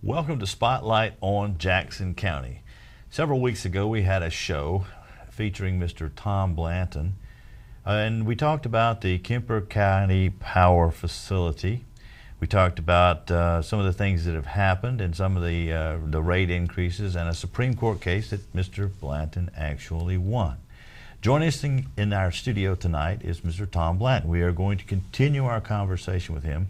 Welcome to Spotlight on Jackson County. Several weeks ago we had a show featuring Mr. Tom Blanton, and we talked about the Kemper County Power Facility. We talked about some of the things that have happened and some of the rate increases and a Supreme Court case that Mr. Blanton actually won. Joining us in our studio tonight is Mr. Tom Blanton. We are going to continue our conversation with him,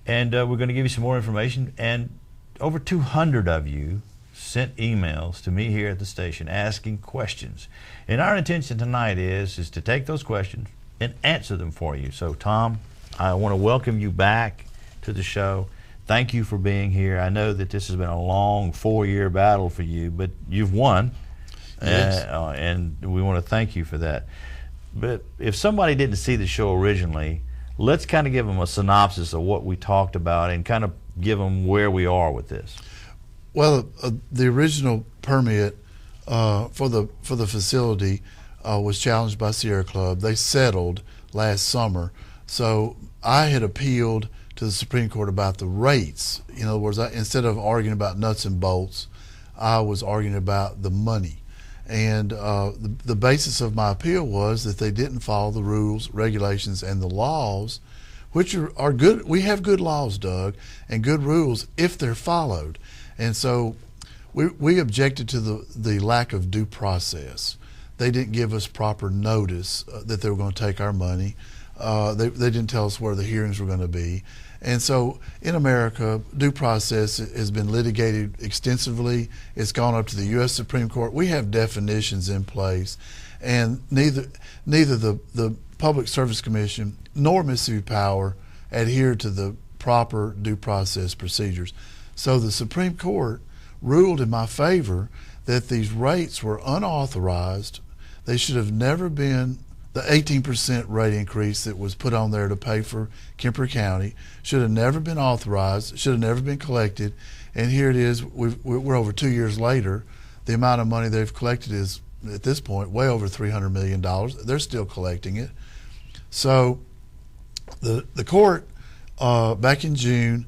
and we're going to give you some more information. And over 200 of you sent emails to me here at the station asking questions. And our intention tonight is to take those questions and answer them for you. So Tom, I want to welcome you back to the show. Thank you for being here. I know that this has been a long 4-year battle for you, but you've won. Yes. And we want to thank you for that. But if somebody didn't see the show originally, let's kind of give them a synopsis of what we talked about and kind of give them where we are with this. Well, the original permit for the facility was challenged by Sierra Club. They settled last summer. So I had appealed to the Supreme Court about the rates. In other words, instead of arguing about nuts and bolts, I was arguing about the money. And the basis of my appeal was that they didn't follow the rules, regulations, and the laws, which are good. We have good laws, Doug, and good rules if they're followed. And so we objected to the lack of due process. They didn't give us proper notice that they were going to take our money. They didn't tell us where the hearings were going to be. And so in America, due process has been litigated extensively. It's gone up to the U.S. Supreme Court. We have definitions in place, and neither the Public Service Commission nor Mississippi Power adhere to the proper due process procedures. So the Supreme Court ruled in my favor that these rates were unauthorized. They should have never been. The 18% rate increase that was put on there to pay for Kemper County should have never been authorized, should have never been collected. And here it is, we're over 2 years later. The amount of money they've collected is, at this point, way over $300 million. They're still collecting it. So the court back in June,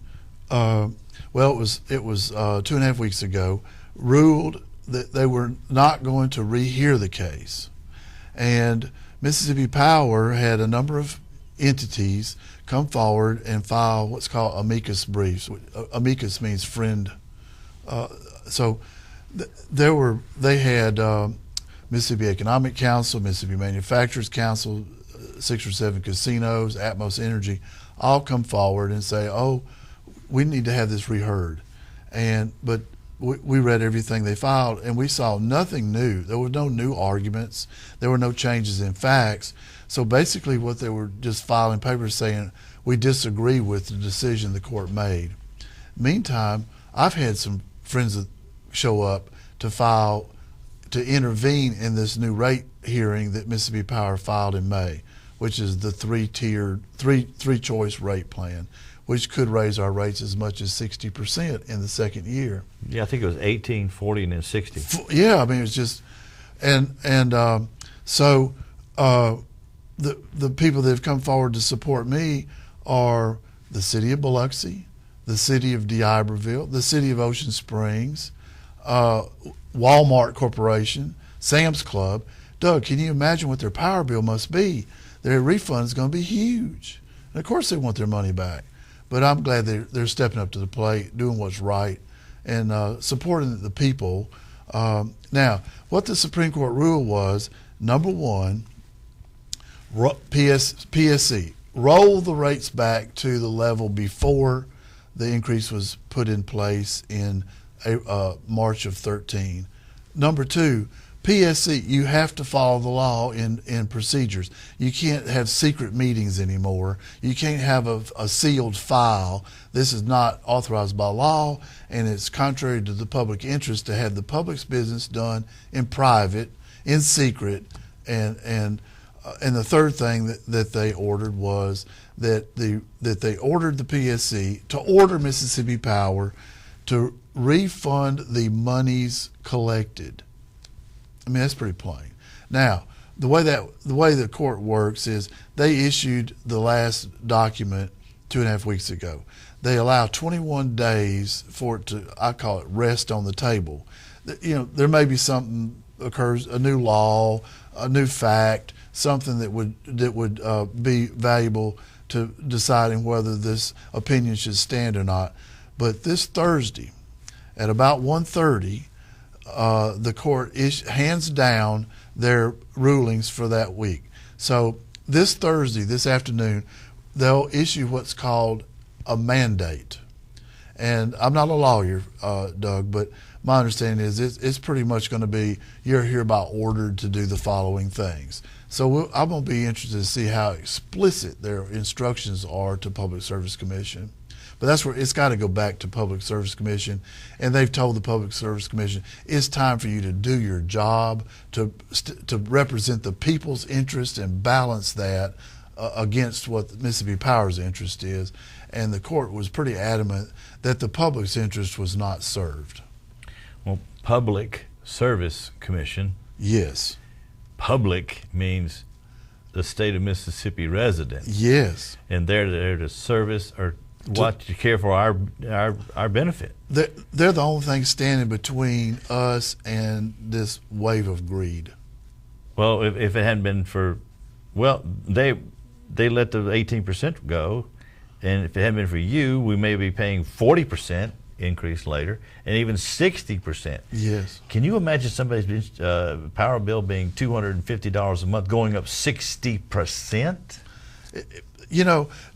it was 2.5 weeks ago, ruled that they were not going to rehear the case. And Mississippi Power had a number of entities come forward and file what's called amicus briefs. Amicus means friend. They had Mississippi Economic Council, Mississippi Manufacturers Council, 6 or 7 casinos, Atmos Energy, all come forward and say, "Oh, we need to have this reheard." But we read everything they filed, and we saw nothing new. There were no new arguments. There were no changes in facts. So basically what they were just filing papers saying, we disagree with the decision the court made. Meantime, I've had some friends that show up to intervene in this new rate hearing that Mississippi Power filed in May, which is the three-choice rate plan, which could raise our rates as much as 60% in the second year. Yeah, I think it was 18, 40, and then 60. Yeah, I mean, it's just, so the people that have come forward to support me are the city of Biloxi, the city of D'Iberville, the city of Ocean Springs, Walmart Corporation, Sam's Club. Doug, can you imagine what their power bill must be? Their refund is going to be huge. And of course they want their money back. But I'm glad they're stepping up to the plate, doing what's right, and supporting the people. Now, what the Supreme Court ruled was, number one, PSC, roll the rates back to the level before the increase was put in place in March of 13. Number two, PSC, you have to follow the law in procedures. You can't have secret meetings anymore. You can't have a sealed file. This is not authorized by law, and it's contrary to the public interest to have the public's business done in private, in secret. And the third thing that they ordered was that they ordered the PSC to order Mississippi Power to refund the monies collected. I mean, that's pretty plain. Now, the way the court works is they issued the last document 2.5 weeks ago. they allow 21 days for it to, I call it, rest on the table. There may be something occurs, a new law, a new fact, something that would be valuable to deciding whether this opinion should stand or not. But this Thursday, at about 1:30, the court hands down their rulings for that week. So this Thursday, this afternoon, they'll issue what's called a mandate. And I'm not a lawyer, Doug, but my understanding is it's pretty much going to be you're hereby ordered to do the following things. So I'm going to be interested to see how explicit their instructions are to Public Service Commission. But that's where it's got to go back to Public Service Commission, and they've told the Public Service Commission it's time for you to do your job, to represent the people's interest and balance that against what Mississippi Power's interest is. And the court was pretty adamant that the public's interest was not served. Well, Public Service Commission. Yes. Public means the state of Mississippi resident. Yes. And they're there to service or what you care for our benefit. They're the only thing standing between us and this wave of greed. Well, if it hadn't been for, well, they let the 18% go, and if it hadn't been for you, we may be paying 40% increase later, and even 60%. Yes. Can you imagine somebody's power bill being $250 a month going up 60%?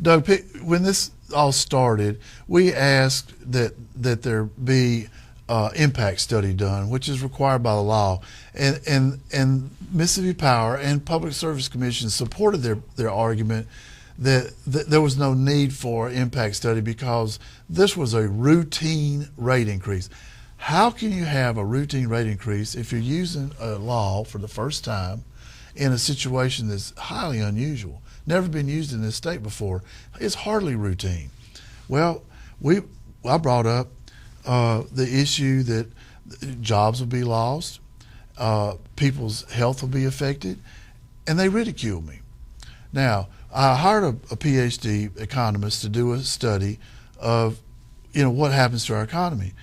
Doug, when this all started, we asked that there be impact study done, which is required by the law, and Mississippi Power and Public Service Commission supported their argument that there was no need for impact study because this was a routine rate increase. How can you have a routine rate increase if you're using a law for the first time in a situation that's highly unusual, never been used in this state before? It's hardly routine. Well, I brought up the issue that jobs will be lost, people's health will be affected, and they ridiculed me. Now, I hired a PhD economist to do a study of, what happens to our economy.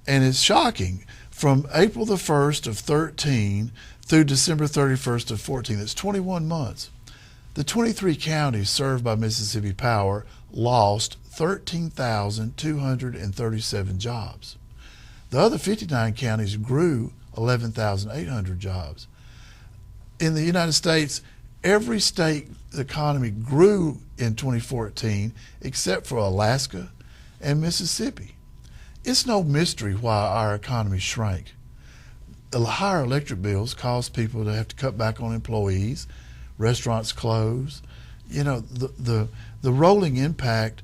And it's shocking. From April the 1st of 13 through December 31st of 14, that's 21 months. The 23 counties served by Mississippi Power lost 13,237 jobs. The other 59 counties grew 11,800 jobs. In the United States, every state economy grew in 2014 except for Alaska and Mississippi. It's no mystery why our economy shrank. The higher electric bills caused people to have to cut back on employees, restaurants close. The rolling impact,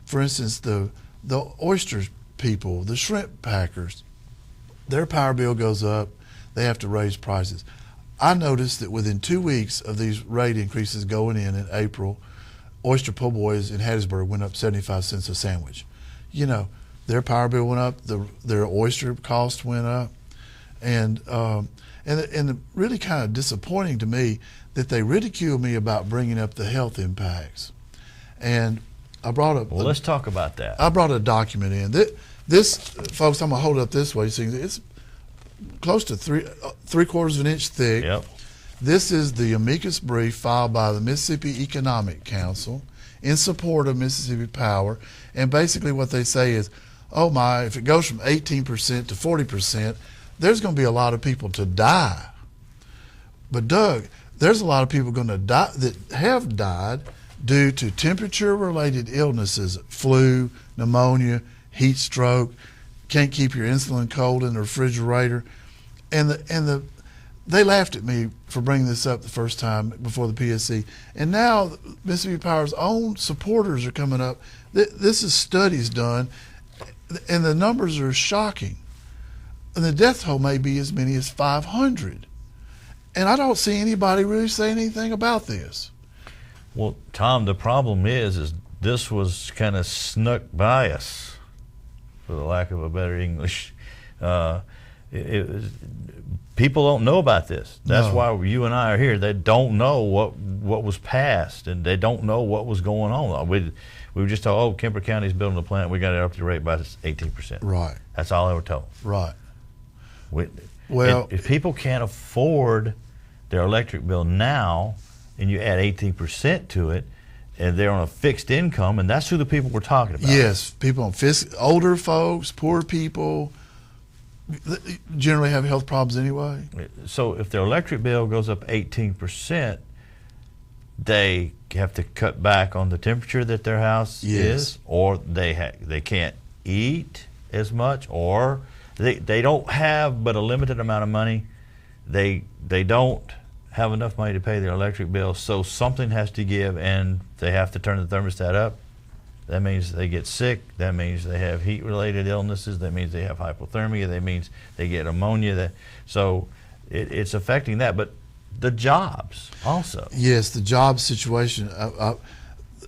for instance, the oyster people, the shrimp packers, their power bill goes up, they have to raise prices. I noticed that within 2 weeks of these rate increases going in April, oyster po' boys in Hattiesburg went up 75 cents a sandwich. Their power bill went up, their oyster cost went up, and really kind of disappointing to me that they ridiculed me about bringing up the health impacts. And I brought up. Well, let's talk about that. I brought a document in. This, folks, I'm gonna hold it up this way. So it's close to three-quarters of an inch thick. Yep. This is the amicus brief filed by the Mississippi Economic Council in support of Mississippi Power. And basically what they say is, oh my, if it goes from 18% to 40%, there's going to be a lot of people to die. But Doug, there's a lot of people going to die that have died due to temperature-related illnesses, flu, pneumonia, heat stroke, can't keep your insulin cold in the refrigerator. They laughed at me for bringing this up the first time before the PSC. And now Mississippi Power's own supporters are coming up. This is studies done, and the numbers are shocking. And the death toll may be as many as 500. And I don't see anybody really saying anything about this. Well, Tom, the problem is this was kind of snuck by us, for the lack of a better English. people don't know about this. That's No. why you and I are here. They don't know what was passed, and they don't know what was going on. We were just told, oh, Kemper County's building a plant. We got to up the rate by 18%. Right. That's all they were told. Right. Well, if people can't afford their electric bill now, and you add 18% to it, and they're on a fixed income, and that's who the people we're talking about. Yes, people on older folks, poor people, generally have health problems anyway. So if their electric bill goes up 18%, they have to cut back on the temperature that their house is, or they can't eat as much, or they don't have but a limited amount of money. They don't have enough money to pay their electric bill, so something has to give, and they have to turn the thermostat up. That means they get sick. That means they have heat-related illnesses. That means they have hypothermia. That means they get ammonia. So it's affecting that. But the jobs also. Yes, the job situation.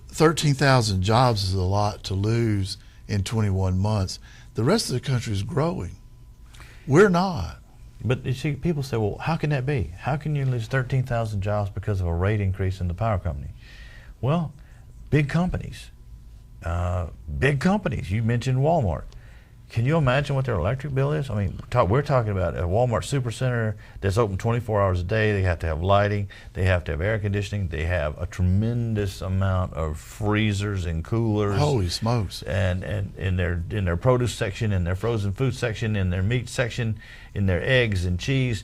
13,000 jobs is a lot to lose in 21 months. The rest of the country is growing. We're not. But you see, people say, well, how can that be? How can you lose 13,000 jobs because of a rate increase in the power company? Well, big companies. You mentioned Walmart. Can you imagine what their electric bill is? I mean, we're talking about a Walmart supercenter that's open 24 hours a day. They have to have lighting. They have to have air conditioning. They have a tremendous amount of freezers and coolers. Holy smokes! And in their produce section, in their frozen food section, in their meat section, in their eggs and cheese.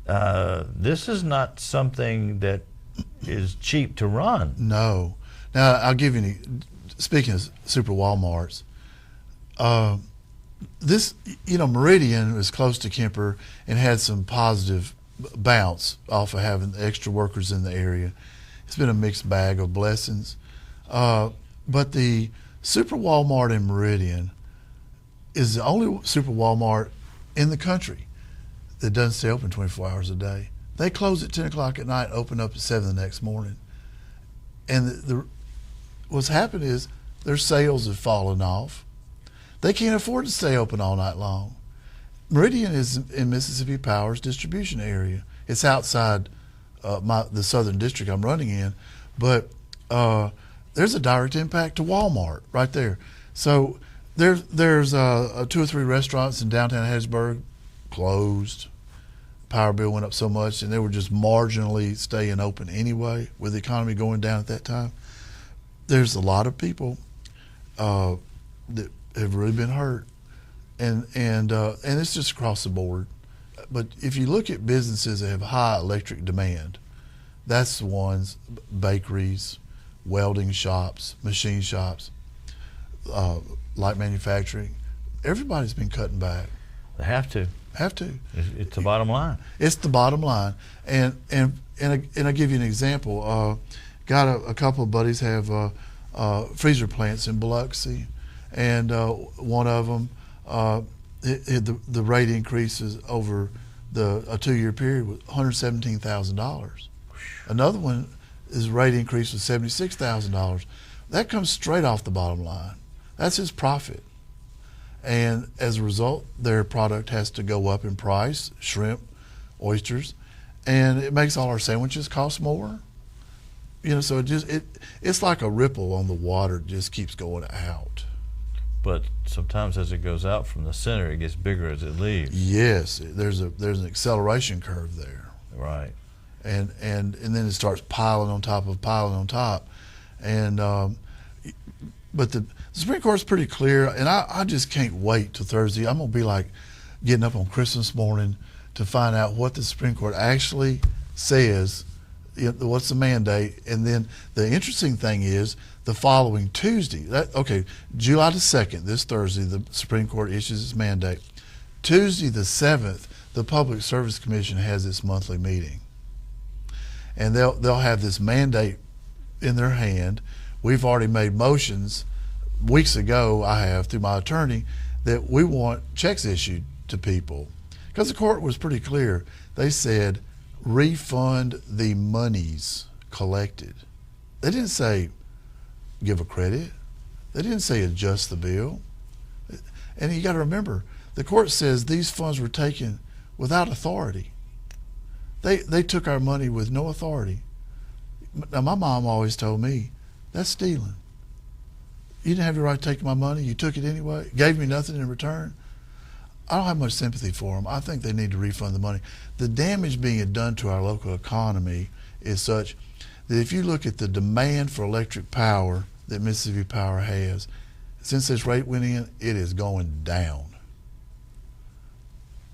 This is not something that is cheap to run. No. Now I'll give you. Speaking of super Walmarts. This, Meridian was close to Kemper and had some positive bounce off of having extra workers in the area. It's been a mixed bag of blessings. But the super Walmart in Meridian is the only super Walmart in the country that doesn't stay open 24 hours a day. They close at 10 o'clock at night, open up at 7 the next morning. And what's happened is their sales have fallen off. They can't afford to stay open all night long. Meridian is in Mississippi Power's distribution area. It's outside the southern district I'm running in, but there's a direct impact to Walmart right there. So there's 2 or 3 restaurants in downtown Hattiesburg closed. Power bill went up so much, and they were just marginally staying open anyway with the economy going down at that time. There's a lot of people that have really been hurt, and it's just across the board. But if you look at businesses that have high electric demand, that's the ones: bakeries, welding shops, machine shops, light manufacturing. Everybody's been cutting back. They have to. It's the bottom line. It's the bottom line. And I'll give you an example. Got a couple of buddies have freezer plants in Biloxi, and one of them the rate increases over a 2-year period was $117,000. Another one his rate increase was $76,000. That comes straight off the bottom line. That's his profit. And as a result, their product has to go up in price, shrimp, oysters, and it makes all our sandwiches cost more. So it's like a ripple on the water, it just keeps going out. But sometimes as it goes out from the center, it gets bigger as it leaves. There's an acceleration curve there. Right. And then it starts piling on top. And but the Supreme Court's pretty clear, and I just can't wait till Thursday. I'm gonna be like getting up on Christmas morning to find out what the Supreme Court actually says. What's the mandate? And then the interesting thing is the following Tuesday. July the 2nd, this Thursday, the Supreme Court issues its mandate. Tuesday the 7th, the Public Service Commission has its monthly meeting, and they'll have this mandate in their hand. We've already made motions weeks ago. I have through my attorney that we want checks issued to people because the court was pretty clear. They said refund the monies collected. They didn't say give a credit. They didn't say adjust the bill. And you got to remember, the court says these funds were taken without authority. They took our money with no authority. Now, my mom always told me, that's stealing. You didn't have the right to take my money. You took it anyway. Gave me nothing in return. I don't have much sympathy for them. I think they need to refund the money. The damage being done to our local economy is such that if you look at the demand for electric power that Mississippi Power has, since this rate went in, it is going down.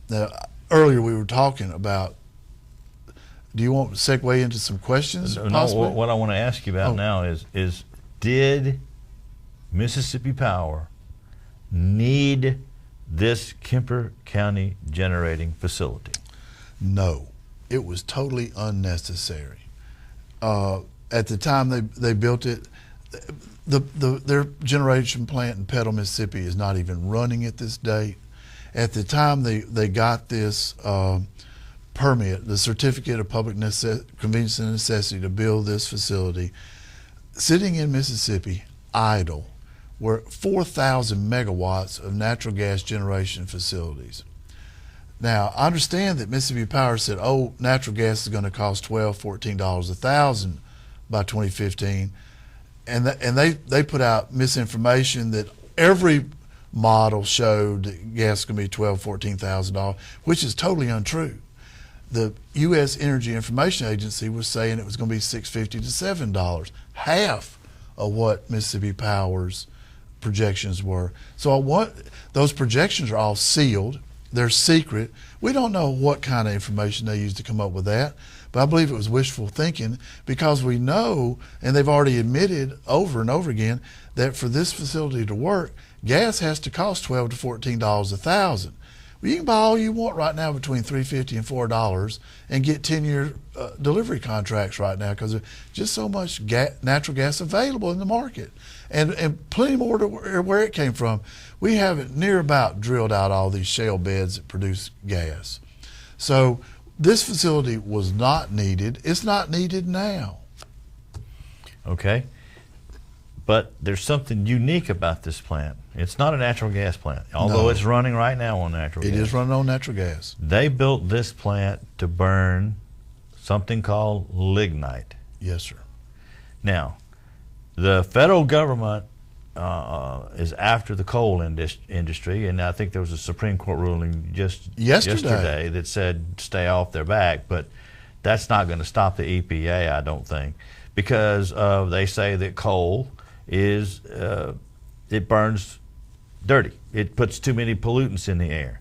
Now, earlier we were talking about, do you want to segue into some questions? No, what I want to ask you about now is did Mississippi Power need this Kemper County generating facility? No, it was totally unnecessary. At the time they built it, their generation plant in Petal, Mississippi is not even running at this date. At the time they got this permit, the Certificate of Public Convenience and Necessity to build this facility, sitting in Mississippi, idle, were 4,000 megawatts of natural gas generation facilities. Now, I understand that Mississippi Power said, oh, natural gas is going to cost $12, $14 a thousand by 2015. And they put out misinformation that every model showed that gas is going to be $12,000, $14,000, which is totally untrue. The U.S. Energy Information Agency was saying it was going to be $6.50 to $7, half of what Mississippi Power's projections were. So those projections are all sealed. They're secret. We don't know what kind of information they used to come up with that, but I believe it was wishful thinking, because we know, and they've already admitted over and over again, that for this facility to work, gas has to cost $12 to $14 a thousand. Well, you can buy all you want right now between $3.50 and $4 and get 10-year delivery contracts right now, because there's just so much natural gas available in the market, and plenty more to where it came from. We haven't near about drilled out all these shale beds that produce gas. So this facility was not needed. It's not needed now. Okay. But there's something unique about this plant. It's not a natural gas plant, although it's running right now on natural gas. It is running on natural gas. They built this plant to burn something called lignite. Yes, sir. Now, the federal government is after the coal industry, and I think there was a Supreme Court ruling just yesterday that said stay off their back, but that's not going to stop the EPA, I don't think, because they say that coal is it burns dirty. It puts too many pollutants in the air.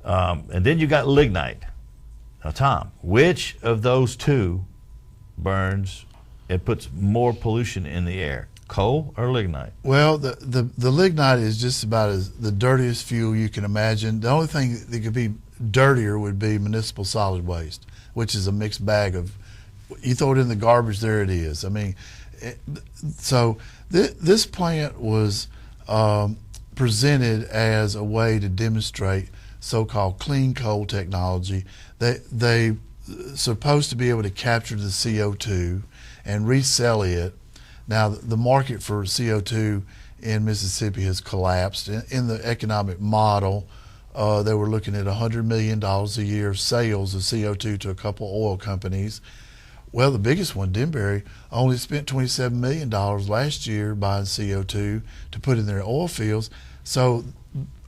And then you got lignite. Now, Tom, which of those two burns, it puts more pollution in the air, coal or lignite? Well, the lignite is just about the dirtiest fuel you can imagine. The only thing that could be dirtier would be municipal solid waste, which is a mixed bag of, you throw it in the garbage, there it is. I mean, this plant was presented as a way to demonstrate so-called clean coal technology. They supposed to be able to capture the CO2 and resell it. Now, the market for CO2 in Mississippi has collapsed. In the economic model, they were looking at $100 million a year of sales of CO2 to a couple oil companies. Well, the biggest one, Denbury, only spent $27 million last year buying CO2 to put in their oil fields. So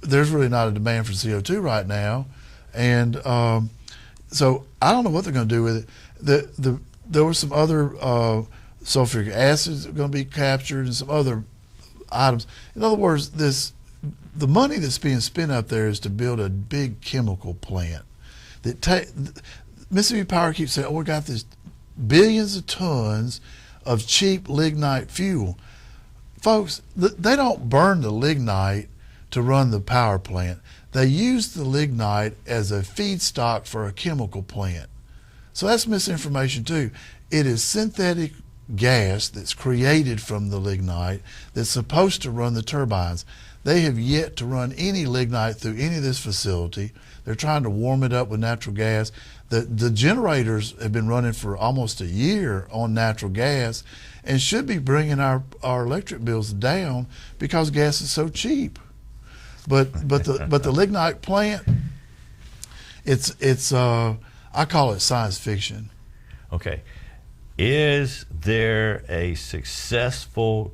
there's really not a demand for CO2 right now. And so I don't know what they're going to do with it. There were some other sulfuric acids that are going to be captured and some other items. In other words, the money that's being spent up there is to build a big chemical plant. Mississippi Power keeps saying, oh, we got this billions of tons of cheap lignite fuel. Folks, they don't burn the lignite to run the power plant. They use the lignite as a feedstock for a chemical plant. So that's misinformation too. It is synthetic gas that's created from the lignite that's supposed to run the turbines. They have yet to run any lignite through any of this facility. They're trying to warm it up with natural gas. The generators have been running for almost a year on natural gas and should be bringing our electric bills down because gas is so cheap. But the lignite plant It's I call it science fiction. Okay. Is there a successful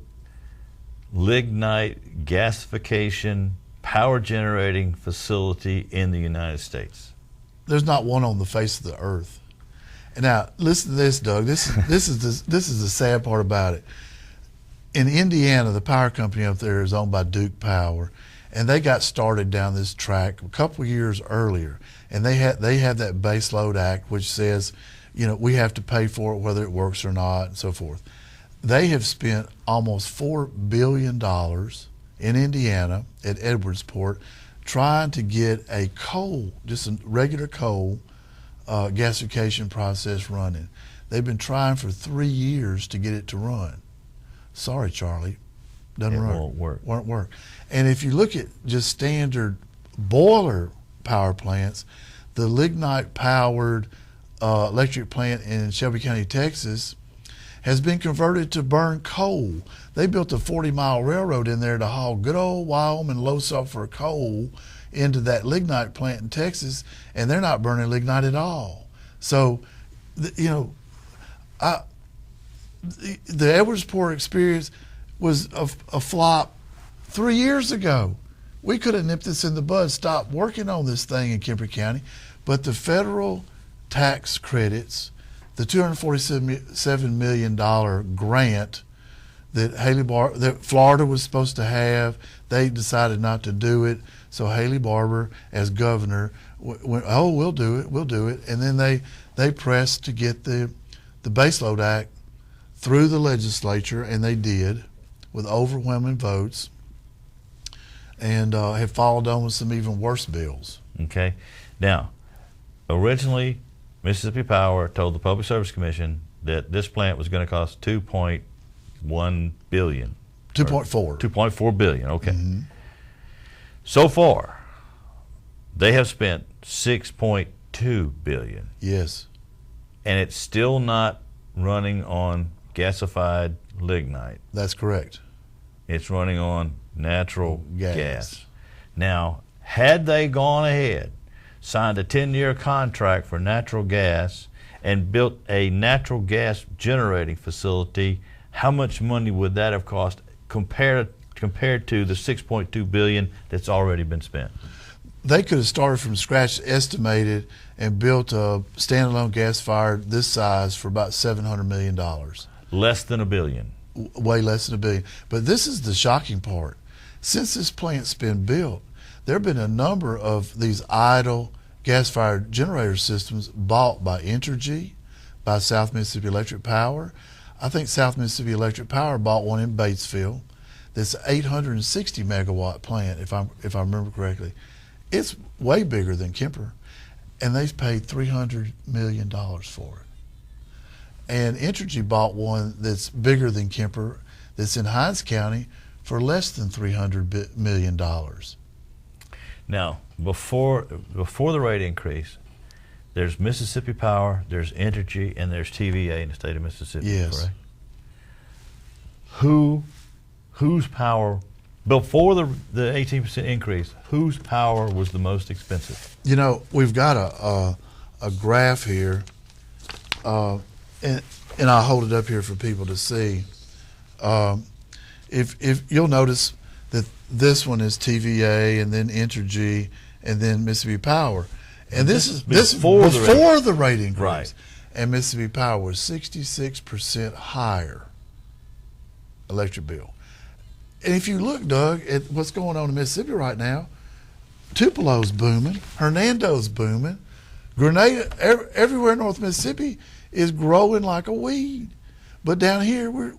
lignite gasification power generating facility in the United States? There's not one on the face of the earth. And now listen to this, Doug. This is the sad part about it. In Indiana, the power company up there is owned by Duke Power, and they got started down this track a couple of years earlier. And they have that Base Load Act, which says, we have to pay for it whether it works or not, and so forth. They have spent almost $4 billion in Indiana at Edwardsport trying to get a coal, just a regular coal, gasification process running. They've been trying for 3 years to get it to run. Sorry, Charlie, doesn't work. Won't work. And if you look at just standard boiler power plants, the lignite-powered electric plant in Shelby County, Texas, has been converted to burn coal. They built a 40-mile railroad in there to haul good old Wyoming low-sulfur coal into that lignite plant in Texas, and they're not burning lignite at all. So, the Edwardsport experience was a flop 3 years ago. We could have nipped this in the bud, stopped working on this thing in Kemper County, but the federal tax credits, the $247 million grant that Florida was supposed to have, they decided not to do it. So Haley Barbour, as governor, went, "Oh, we'll do it," and then they pressed to get the Base Load Act through the legislature, and they did with overwhelming votes, and have followed on with some even worse bills. Okay. Now, originally, Mississippi Power told the Public Service Commission that this plant was going to cost $2.1 billion. 2.4. $2.4 billion, okay. Mm-hmm. So far, they have spent $6.2 billion. Yes. And it's still not running on gasified lignite. That's correct. It's running on natural gas. Now, had they gone ahead, signed a 10-year contract for natural gas, and built a natural gas generating facility, how much money would that have cost compared to the $6.2 billion that's already been spent? They could have started from scratch, estimated, and built a standalone gas-fired this size for about $700 million. Less than $1 billion. Way less than $1 billion. But this is the shocking part. Since this plant's been built, there have been a number of these idle gas-fired generator systems bought by Entergy, by South Mississippi Electric Power. I think South Mississippi Electric Power bought one in Batesville. That's an 860 megawatt plant, if I remember correctly. It's way bigger than Kemper, and they've paid $300 million for it. And Entergy bought one that's bigger than Kemper, that's in Hinds County, for less than $300 million. Now, before the rate increase, there's Mississippi Power, there's Entergy, and there's TVA in the state of Mississippi. Yes. Correct? Whose power, before the 18% increase, whose power was the most expensive? We've got a graph here, and I'll hold it up here for people to see. If you'll notice that this one is TVA, and then Entergy, and then Mississippi Power, and this is before the rate increase. Right. And Mississippi Power was 66% higher electric bill. And if you look, Doug, at what's going on in Mississippi right now, Tupelo's booming, Hernando's booming, Grenada, everywhere in North Mississippi is growing like a weed. But down here,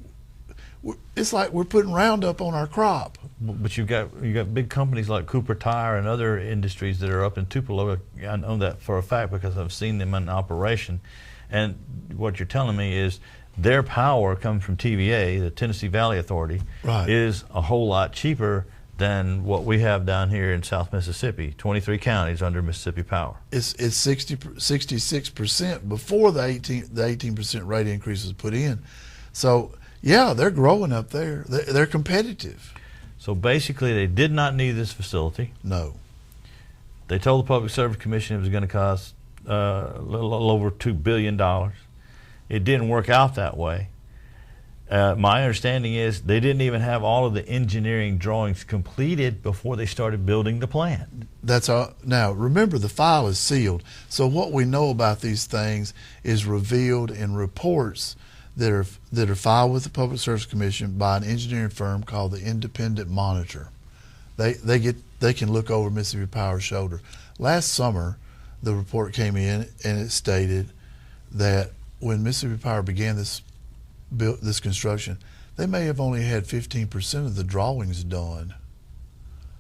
it's like we're putting Roundup on our crop. But you've got big companies like Cooper Tire and other industries that are up in Tupelo. I know that for a fact because I've seen them in operation. And what you're telling me is their power coming from TVA, the Tennessee Valley Authority, right, is a whole lot cheaper than what we have down here in South Mississippi, 23 counties under Mississippi Power. It's 66% before the 18% rate increase was put in. So, yeah, they're growing up there. They're competitive. So basically they did not need this facility. No. They told the Public Service Commission it was going to cost a little over $2 billion. It didn't work out that way. My understanding is they didn't even have all of the engineering drawings completed before they started building the plant. That's all. Now, remember, the file is sealed. So what we know about these things is revealed in reports that are filed with the Public Service Commission by an engineering firm called the Independent Monitor. They can look over Mississippi Power's shoulder. Last summer, the report came in and it stated that when Mississippi Power began this construction, they may have only had 15% of the drawings done.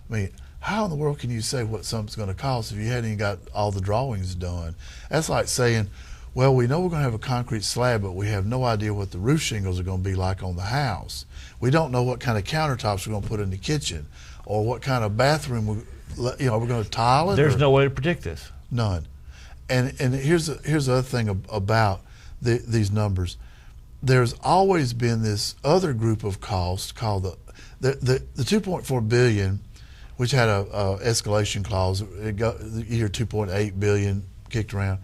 I mean, how in the world can you say what something's going to cost if you hadn't even got all the drawings done? That's like saying, well, we know we're going to have a concrete slab, but we have no idea what the roof shingles are going to be like on the house. We don't know what kind of countertops we're going to put in the kitchen, or what kind of bathroom we're going to tile it. There's no way to predict this. None. And here's the other thing about these numbers. There's always been this other group of costs called the $2.4 billion, which had a escalation clause. It got the year 2.8 billion kicked around.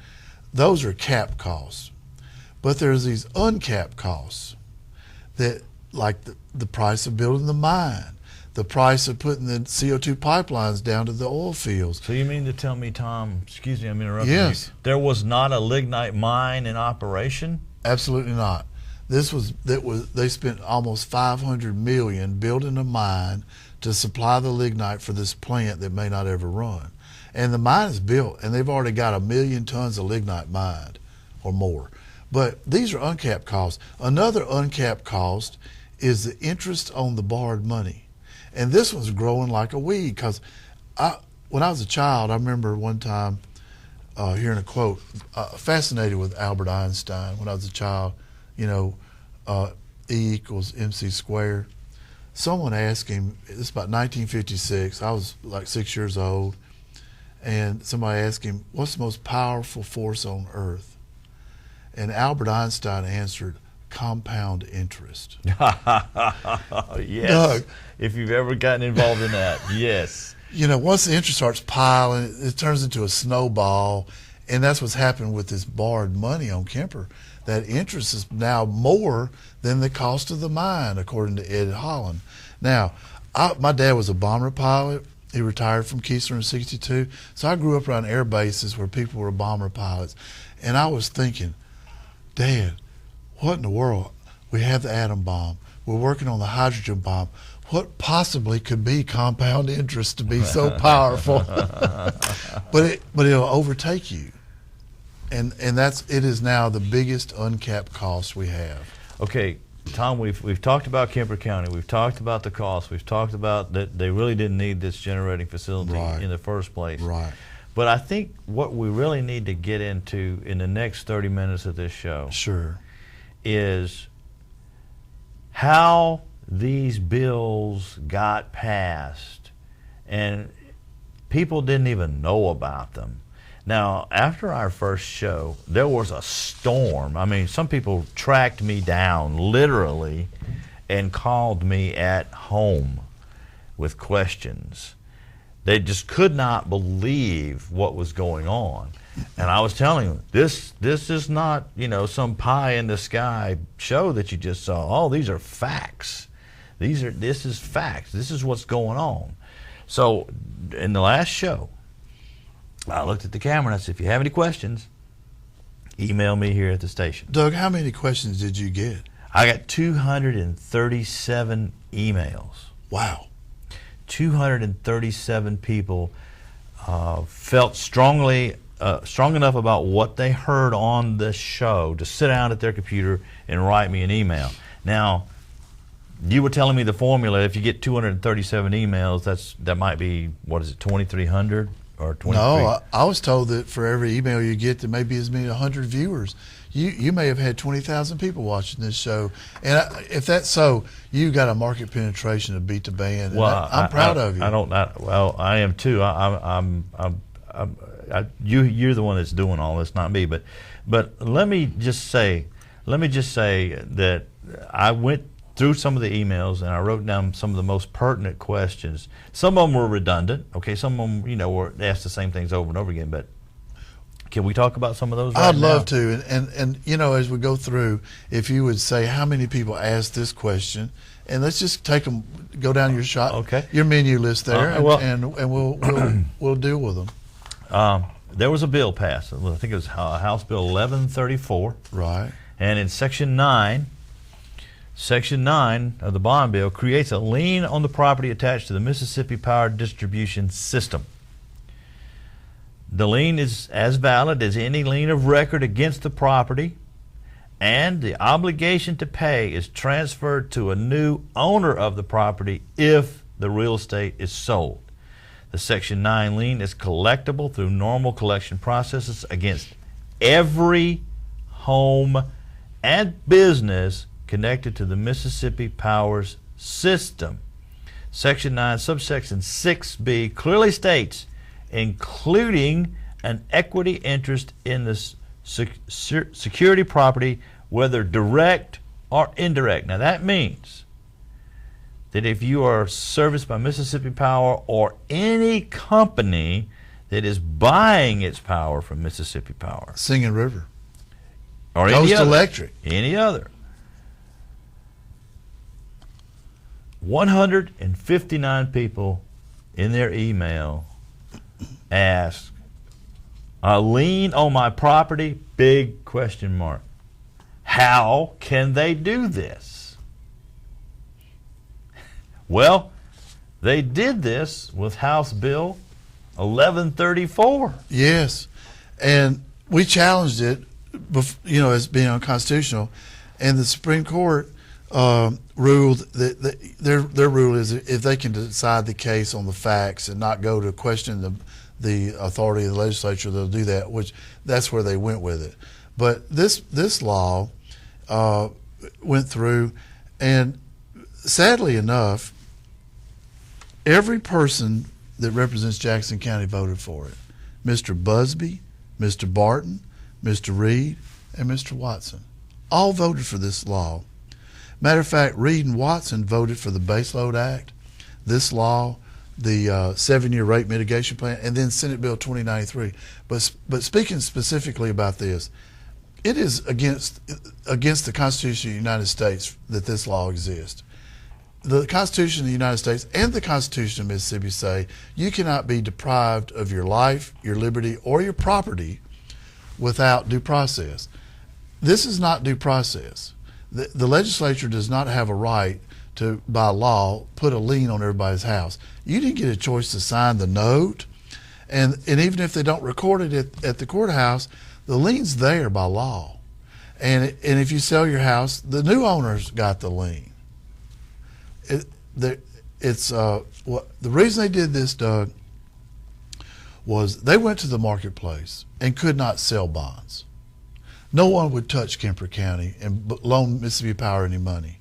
Those are cap costs. But there's these uncapped costs that, like the price of building the mine, the price of putting the CO2 pipelines down to the oil fields. So you mean to tell me, Tom, excuse me, I'm interrupting Yes. you, there was not a lignite mine in operation? Absolutely not. They spent almost $500 million building a mine to supply the lignite for this plant that may not ever run. And the mine is built, and they've already got 1 million tons of lignite mined or more. But these are uncapped costs. Another uncapped cost is the interest on the borrowed money. And this one's growing like a weed, because when I was a child, I remember one time hearing a quote, fascinated with Albert Einstein when I was a child, E equals MC squared. Someone asked him, it's about 1956, I was like 6 years old, and somebody asked him, what's the most powerful force on earth? And Albert Einstein answered, compound interest. Yes. Doug, if you've ever gotten involved in that, yes. Once the interest starts piling, it turns into a snowball, and that's what's happened with this borrowed money on Kemper. That interest is now more than the cost of the mine, according to Ed Holland. Now, my dad was a bomber pilot. He retired from Keesler in '62, so I grew up around air bases where people were bomber pilots, and I was thinking, Dad, what in the world? We have the atom bomb. We're working on the hydrogen bomb. What possibly could be compound interest to be so powerful? But it'll overtake you, and it is now the biggest uncapped cost we have. Okay, Tom, we've talked about Kemper County. We've talked about the cost. We've talked about that they really didn't need this generating facility in the first place. Right. But I think what we really need to get into in the next 30 minutes of this show is how these bills got passed and people didn't even know about them. Now, after our first show, there was a storm. I mean, some people tracked me down literally and called me at home with questions. They just could not believe what was going on. And I was telling them, this is not, some pie in the sky show that you just saw. Oh, these are facts. This is facts. This is what's going on. So in the last show, I looked at the camera and I said, if you have any questions, email me here at the station. Doug, how many questions did you get? I got 237 emails. Wow. 237 people felt strong enough about what they heard on the show to sit down at their computer and write me an email. Now, you were telling me the formula. If you get 237 emails, that might be, 2,300 or 23? No, I was told that for every email you get, there may be as many as 100 viewers. You may have had 20,000 people watching this show, and if that's so, you got a market penetration to beat the band. Well, I'm proud of you. I am too. You're the one that's doing all this, not me. But let me just say that I went through some of the emails, and I wrote down some of the most pertinent questions. Some of them were redundant. Okay, some of them, were asked the same things over and over again. But can we talk about some of those? I'd love to. And as we go through, if you would say how many people asked this question, and let's just go down your menu list there, and we'll deal with them. There was a bill passed. I think it was House Bill 1134. Right. And in Section 9 of the bond bill creates a lien on the property attached to the Mississippi Power Distribution System. The lien is as valid as any lien of record against the property, and the obligation to pay is transferred to a new owner of the property if the real estate is sold. The Section 9 lien is collectible through normal collection processes against every home and business connected to the Mississippi Power's system. Section 9, subsection 6B clearly states, including an equity interest in the security property, whether direct or indirect. Now that means that if you are serviced by Mississippi Power or any company that is buying its power from Mississippi Power, Singing River, or Coast Electric, any other, 159 people in their email asked, a lien on my property, big question mark. How can they do this? Well, they did this with House Bill 1134. Yes, and we challenged it, as being unconstitutional, and the Supreme Court ruled that their rule is if they can decide the case on the facts and not go to question the authority of the legislature, they'll do that. That's where they went with it. But this law went through, and sadly enough, every person that represents Jackson County voted for it. Mr. Busby, Mr. Barton, Mr. Reed, and Mr. Watson all voted for this law. Matter of fact, Reed and Watson voted for the Baseload Act, this law, the 7-year rate mitigation plan, and then Senate Bill 2093. But speaking specifically about this, it is against the Constitution of the United States that this law exists. The Constitution of the United States and the Constitution of Mississippi say you cannot be deprived of your life, your liberty, or your property without due process. This is not due process. The legislature does not have a right to, by law, put a lien on everybody's house. You didn't get a choice to sign the note, and even if they don't record it at the courthouse, the lien's there by law. And if you sell your house, the new owner's got the lien. The reason they did this, Doug, was they went to the marketplace and could not sell bonds. No one would touch Kemper County and loan Mississippi Power any money.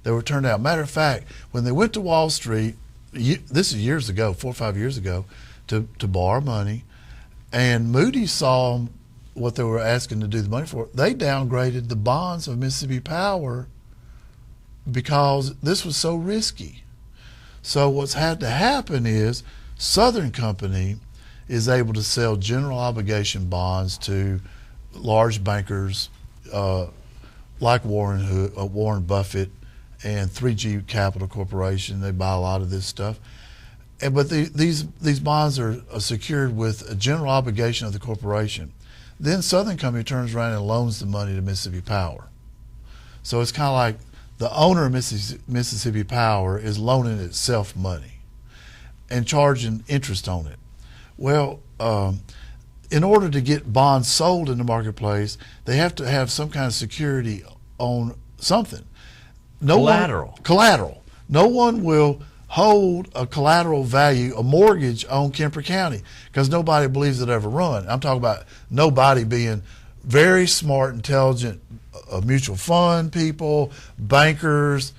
They were turned out. Matter of fact, when they went to Wall Street, this is years ago, 4 or 5 years ago, to borrow money, and Moody's saw what they were asking to do the money for, they downgraded the bonds of Mississippi Power because this was so risky. So what's had to happen is Southern Company is able to sell general obligation bonds to large bankers like Warren Buffett and 3G Capital Corporation. They buy a lot of this stuff. But these bonds are secured with a general obligation of the corporation. Then Southern Company turns around and loans the money to Mississippi Power. So it's kind of like the owner of Mississippi Power is loaning itself money and charging interest on it. Well, in order to get bonds sold in the marketplace, they have to have some kind of security on something. Collateral. No one will hold a collateral value, a mortgage on Kemper County, because nobody believes it'll ever run. I'm talking about nobody being very smart, intelligent, mutual fund people, bankers,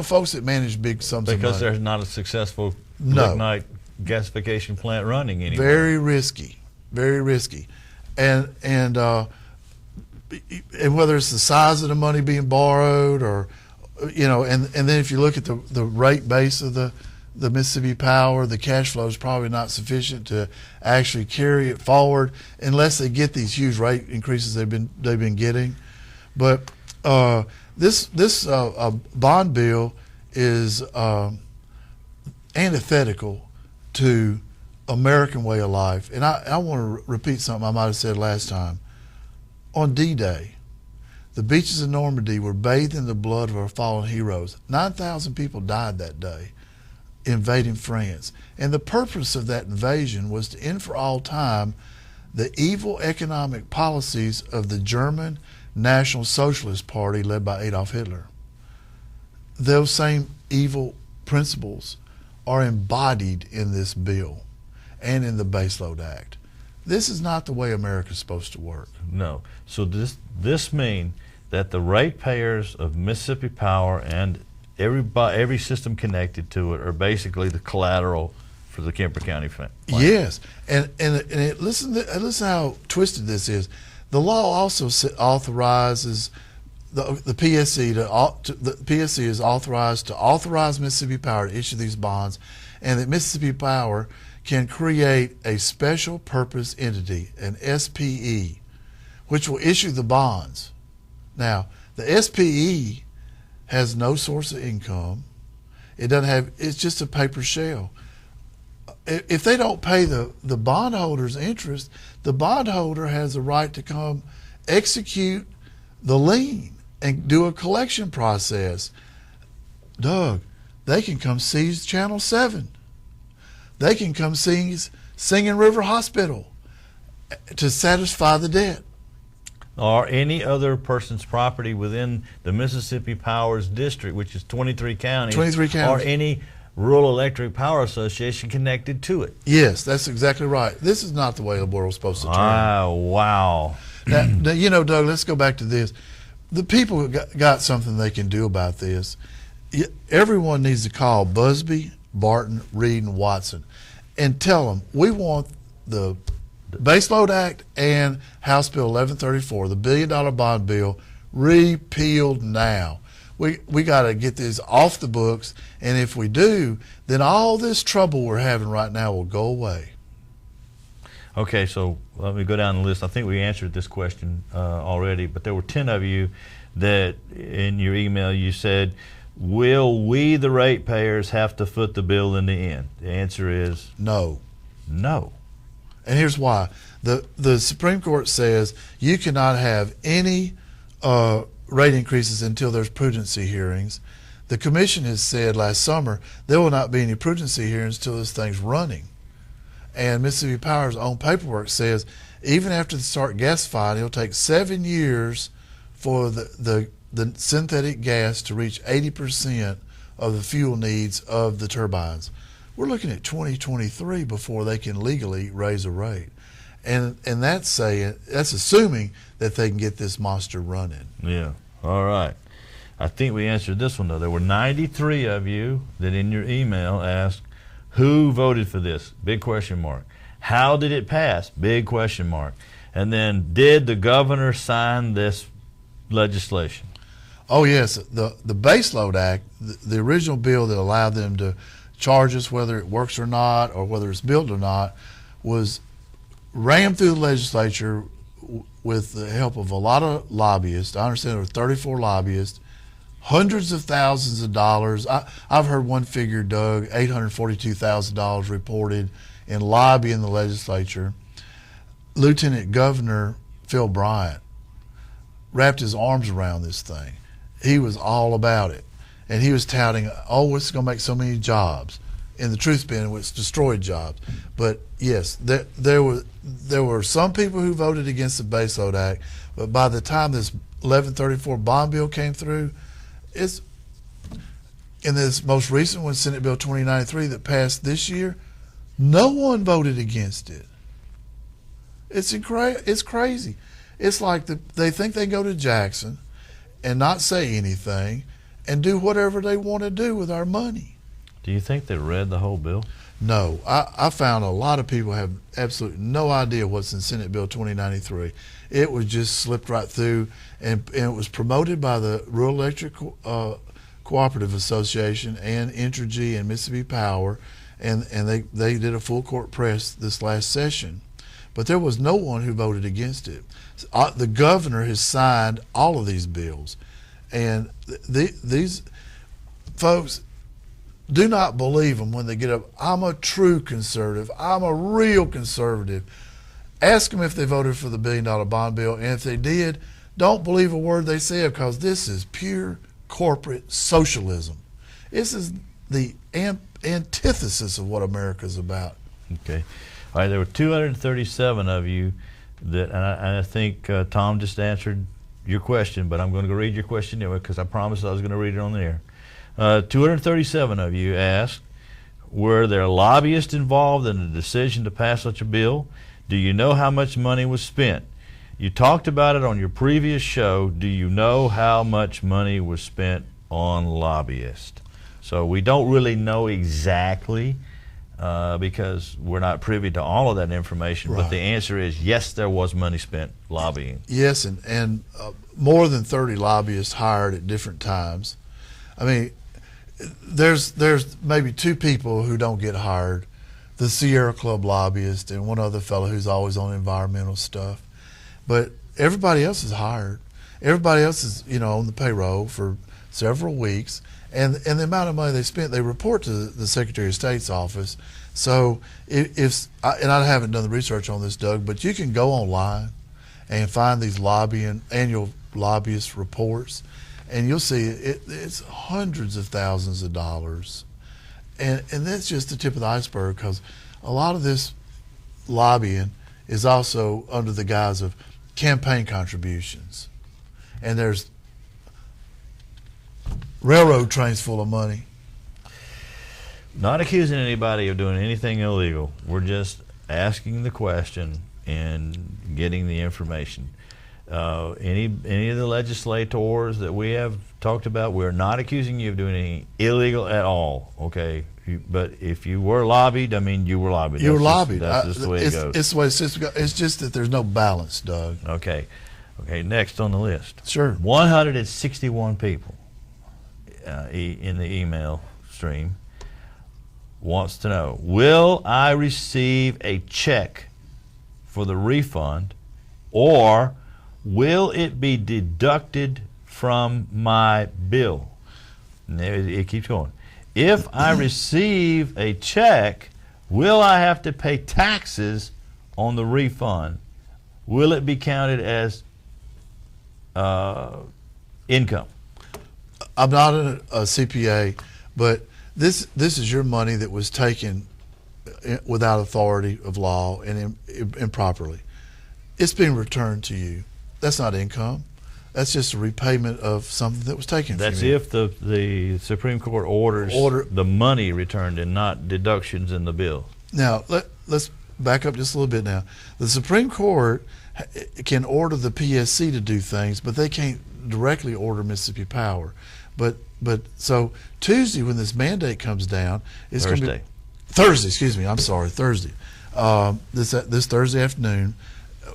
folks that manage big sums of money. Because there's not a successful lignite gasification plant running anymore. Very risky. And whether it's the size of the money being borrowed or and then if you look at the rate base of the Mississippi Power, the cash flow is probably not sufficient to actually carry it forward unless they get these huge rate increases they've been getting. But this bond bill is antithetical to American way of life. And I want to repeat something I might have said last time. On D-Day, the beaches of Normandy were bathed in the blood of our fallen heroes. 9,000 people died that day invading France. And the purpose of that invasion was to end for all time the evil economic policies of the German National Socialist Party led by Adolf Hitler. Those same evil principles are embodied in this bill and in the Baseload Act. This is not the way America's supposed to work. No. So this means that the ratepayers of Mississippi Power and every system connected to it are basically the collateral for the Kemper County plan. Yes, and listen how twisted this is. The law also authorizes the PSC the PSC is authorized to authorize Mississippi Power to issue these bonds, and that Mississippi Power can create a special purpose entity, an SPE, which will issue the bonds. Now, the SPE has no source of income. It's just a paper shell. If they don't pay the bondholder's interest, the bondholder has a right to come execute the lien and do a collection process. Doug, they can come seize Channel 7. They can come seize Singing River Hospital to satisfy the debt. Or any other person's property within the Mississippi Power's district, which is 23 counties. 23 counties. Or any rural electric power association connected to it. Yes, that's exactly right. This is not the way the world's supposed to turn. Wow. Now, Doug, let's go back to this. The people got something they can do about this. Everyone needs to call Busby, Barton, Reed, and Watson and tell them we want the Baseload Act and House Bill 1134, the $1 billion bond bill, repealed now. We got to get this off the books, and if we do, then all this trouble we're having right now will go away. Okay, so let me go down the list. I think we answered this question already, but there were 10 of you that in your email you said, will we, the ratepayers, have to foot the bill in the end? The answer is no. No. And here's why. The Supreme Court says you cannot have any rate increases until there's prudency hearings. The Commission has said last summer there will not be any prudency hearings until this thing's running. And Mississippi Power's own paperwork says even after they start gasifying, it'll take 7 years for the synthetic gas to reach 80% of the fuel needs of the turbines. We're looking at 2023 before they can legally raise a rate. And that's assuming that they can get this monster running. Yeah. All right. I think we answered this one, though. There were 93 of you that in your email asked, who voted for this? Big question mark. How did it pass? Big question mark. And then, did the governor sign this legislation? Oh, yes. The Baseload Act, the original bill that allowed them to charge us whether it works or not, or whether it's built or not, was rammed through the legislature with the help of a lot of lobbyists. I understand there were 34 lobbyists, hundreds of thousands of dollars. I've heard one figure, Doug, $842,000 reported in lobbying the legislature. Lieutenant Governor Phil Bryant wrapped his arms around this thing. He was all about it. And he was touting, oh, it's going to make so many jobs. In the truth being, it's destroyed jobs. But yes, there were some people who voted against the Baseload Act, but by the time this 1134 bond bill came through, it's in this most recent one, Senate Bill 2093 that passed this year, no one voted against it. It's crazy. It's like they think they go to Jackson and not say anything and do whatever they want to do with our money. Do you think they read the whole bill? No. I found a lot of people have absolutely no idea what's in Senate Bill 2093. It was just slipped right through, and it was promoted by the Rural Electric Cooperative Association and Entergy and Mississippi Power, and they did a full court press this last session. But there was no one who voted against it. The governor has signed all of these bills. And these folks, do not believe them when they get up. I'm a true conservative. I'm a real conservative. Ask them if they voted for the $1 billion bond bill. And if they did, don't believe a word they said, because this is pure corporate socialism. This is the antithesis of what America's about. Okay. All right, there were 237 of you that, and I think Tom just answered your question, but I'm going to go read your question anyway, because I promised I was going to read it on the air. 237 of you asked, were there lobbyists involved in the decision to pass such a bill? Do you know how much money was spent? You talked about it on your previous show. Do you know how much money was spent on lobbyists? So we don't really know exactly because we're not privy to all of that information. Right. But the answer is yes, there was money spent lobbying. Yes, and more than 30 lobbyists hired at different times. I mean, there's maybe two people who don't get hired, the Sierra Club lobbyist and one other fellow who's always on environmental stuff. But everybody else is hired. Everybody else is, on the payroll for several weeks. And the amount of money they spent, they report to the Secretary of State's office. So and I haven't done the research on this, Doug, but you can go online and find these annual lobbyist reports, and you'll see it's hundreds of thousands of dollars. And that's just the tip of the iceberg, because a lot of this lobbying is also under the guise of campaign contributions. And there's railroad trains full of money. Not accusing anybody of doing anything illegal. We're just asking the question and getting the information. Any of the legislators that we have talked about, we're not accusing you of doing anything illegal at all, okay? But if you were lobbied, I mean, you were lobbied. You were lobbied. That's just the way it goes. It's the way it's just that there's no balance, Doug. Okay. Okay, next on the list. Sure. 161 people in the email stream wants to know, will I receive a check for the refund, or will it be deducted from my bill? And it keeps going. If I receive a check, will I have to pay taxes on the refund? Will it be counted as income? I'm not a CPA, but this is your money that was taken without authority of law and improperly. It's being returned to you. That's not income. That's just a repayment of something that was taken from you. That's if the Supreme Court orders the money returned and not deductions in the bill. Now, let's back up just a little bit now. The Supreme Court can order the PSC to do things, but they can't directly order Mississippi Power. But so Tuesday, when this mandate comes down, it's going to be Thursday. Excuse me. I'm sorry, Thursday. This Thursday afternoon.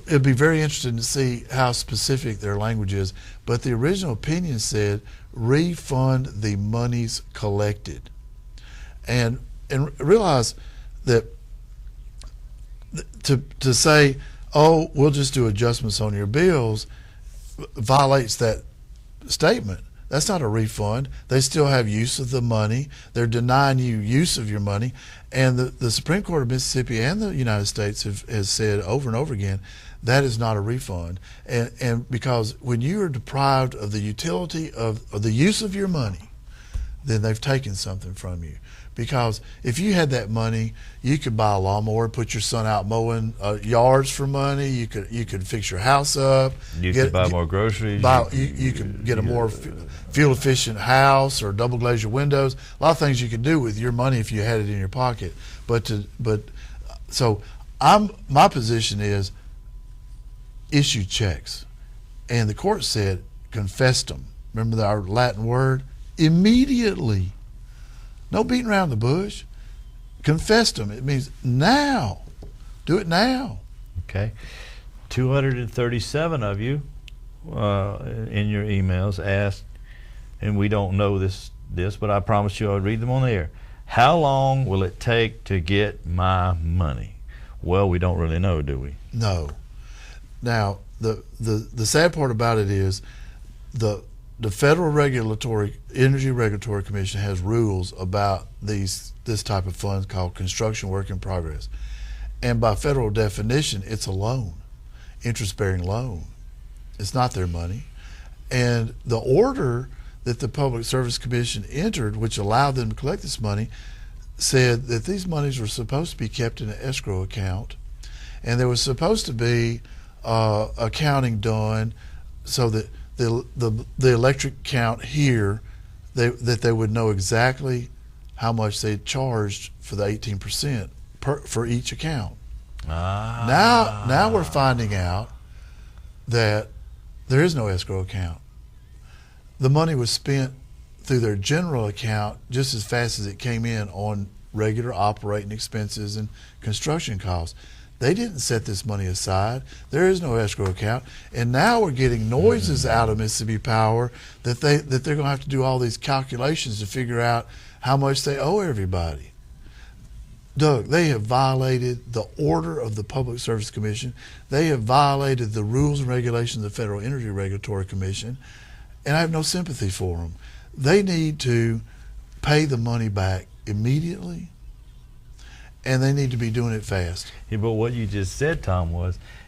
It'd be very interesting to see how specific their language is. But the original opinion said refund the monies collected, and realize that to say, oh, we'll just do adjustments on your bills, violates that statement. That's not a refund. They still have use of the money. They're denying you use of your money. And the Supreme Court of Mississippi and the United States has said over and over again, that is not a refund. And because when you are deprived of the utility of the use of your money, then they've taken something from you. Because if you had that money, you could buy a lawnmower, put your son out mowing yards for money. You could fix your house up. You could buy more groceries. You could get a more fuel efficient house or double glaze your windows. A lot of things you could do with your money if you had it in your pocket. So my position is issue checks, and the court said confessum. Remember our Latin word? Immediately. No beating around the bush. Confessum. It means now. Do it now. Okay. 237 of you in your emails asked, and we don't know this this, but I promised you I would read them on the air. How long will it take to get my money? Well, we don't really know, do we? No. Now, the sad part about it is the Federal Energy Regulatory Commission has rules about this type of funds called construction work in progress. And by federal definition, it's a loan, interest-bearing loan. It's not their money. And the order that the Public Service Commission entered, which allowed them to collect this money, said that these monies were supposed to be kept in an escrow account, and there was supposed to be accounting done so that the electric account here, that they would know exactly how much they charged for the 18% for each account. Now we're finding out that there is no escrow account. The money was spent through their general account just as fast as it came in on regular operating expenses and construction costs. They didn't set this money aside. There is no escrow account. And now we're getting noises out of Mississippi Power that they're going to have to do all these calculations to figure out how much they owe everybody. Doug, they have violated the order of the Public Service Commission. They have violated the rules and regulations of the Federal Energy Regulatory Commission, and I have no sympathy for them. They need to pay the money back immediately, and they need to be doing it fast. Yeah, but what you just said, Tom,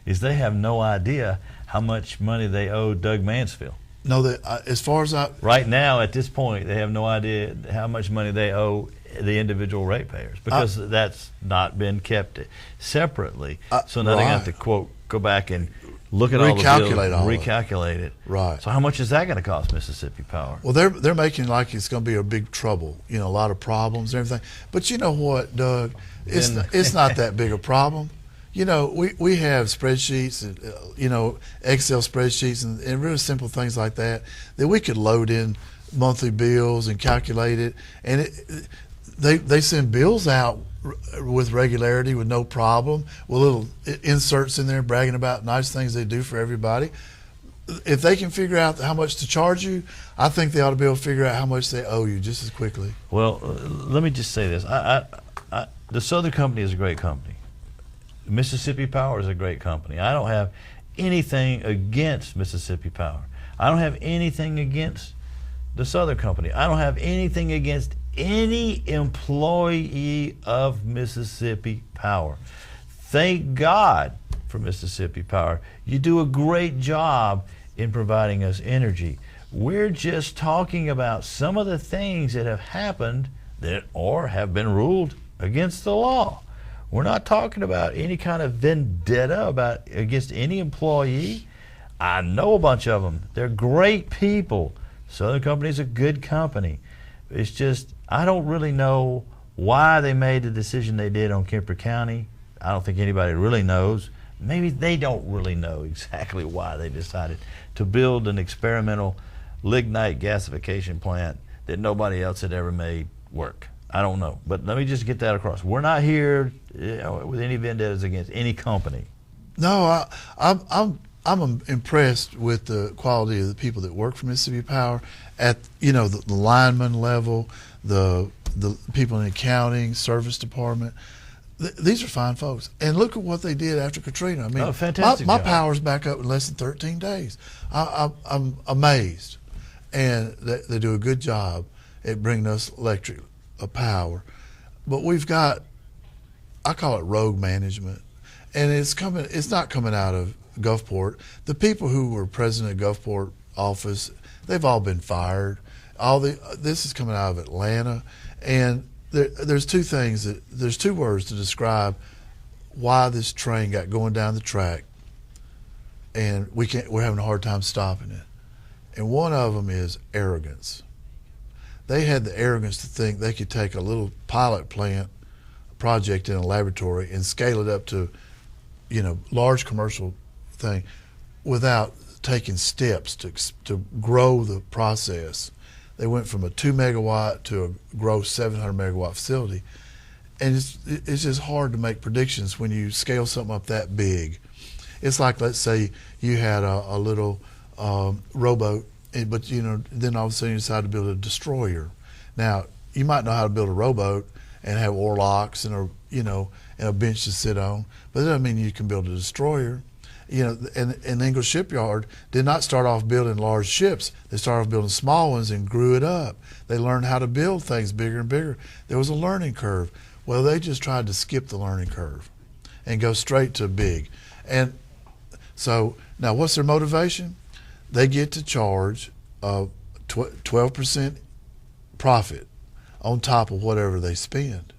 is they have no idea how much money they owe Doug Mansfield. No, as far as right now, at this point, they have no idea how much money they owe the individual ratepayers, because that's not been kept separately. So now they have to, quote, go back and look at all the bills, recalculate it. Right. So how much is that going to cost Mississippi Power? Well, they're making like it's going to be a big trouble, a lot of problems and everything. But you know what, Doug? It's not that big a problem. We have spreadsheets, Excel spreadsheets and really simple things like that we could load in monthly bills and calculate it. And they send bills out with regularity with no problem, with little inserts in there bragging about nice things they do for everybody. If they can figure out how much to charge you, I think they ought to be able to figure out how much they owe you just as quickly. Well, let me just say this. The Southern Company is a great company. Mississippi Power is a great company. I don't have anything against Mississippi Power. I don't have anything against the Southern Company. I don't have anything against any employee of Mississippi Power. Thank God for Mississippi Power. You do a great job in providing us energy. We're just talking about some of the things that have happened or have been ruled against the law. We're not talking about any kind of vendetta against any employee. I know a bunch of them. They're great people. Southern Company is a good company. It's just, I don't really know why they made the decision they did on Kemper County. I don't think anybody really knows. Maybe they don't really know exactly why they decided to build an experimental lignite gasification plant that nobody else had ever made work. I don't know. But let me just get that across. We're not here with any vendettas against any company. No, I'm impressed with the quality of the people that work for Mississippi Power at the lineman level, the people in accounting, service department. These are fine folks, and look at what they did after Katrina. I mean, fantastic my job. power's back up in less than 13 days. I'm amazed, and they do a good job at bringing us electric power. But we've got, I call it rogue management, and it's not coming out of Gulfport. The people who were president of Gulfport office, they've all been fired. This is coming out of Atlanta, and there's two words to describe why this train got going down the track, and we're having a hard time stopping it. And one of them is arrogance. They had the arrogance to think they could take a little pilot plant project in a laboratory and scale it up to, large commercial thing without taking steps to grow the process. They went from a 2 megawatt to a gross 700 megawatt facility. And it's just hard to make predictions when you scale something up that big. It's like, let's say you had a little rowboat, but then all of a sudden you decide to build a destroyer. Now, you might know how to build a rowboat and have oar locks and a bench to sit on, but that doesn't mean you can build a destroyer. And Ingalls Shipyard did not start off building large ships. They started off building small ones and grew it up. They learned how to build things bigger and bigger. There was a learning curve. Well, they just tried to skip the learning curve and go straight to big. And so now what's their motivation? They get to charge 12% profit on top of whatever they spend.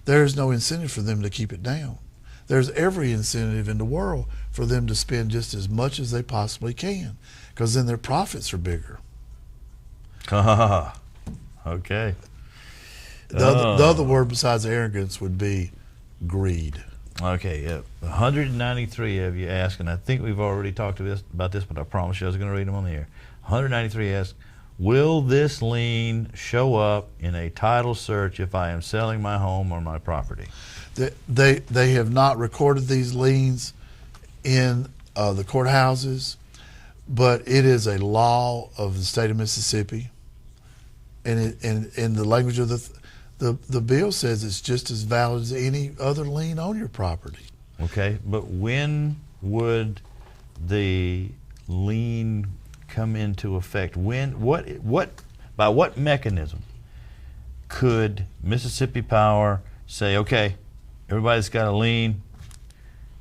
There's no incentive for them to keep it down. There's every incentive in the world for them to spend just as much as they possibly can, because then their profits are bigger. Okay. The other word besides arrogance would be greed. Okay, yeah. 193 of you asked, and I think we've already talked about this, but I promise you I was going to read them on the air. 193 asked, will this lien show up in a title search if I am selling my home or my property? They have not recorded these liens in the courthouses, but it is a law of the state of Mississippi, and in the language of the bill says it's just as valid as any other lien on your property. Okay, but when would the lien come into effect? By what mechanism could Mississippi Power say, okay, everybody's got a lien,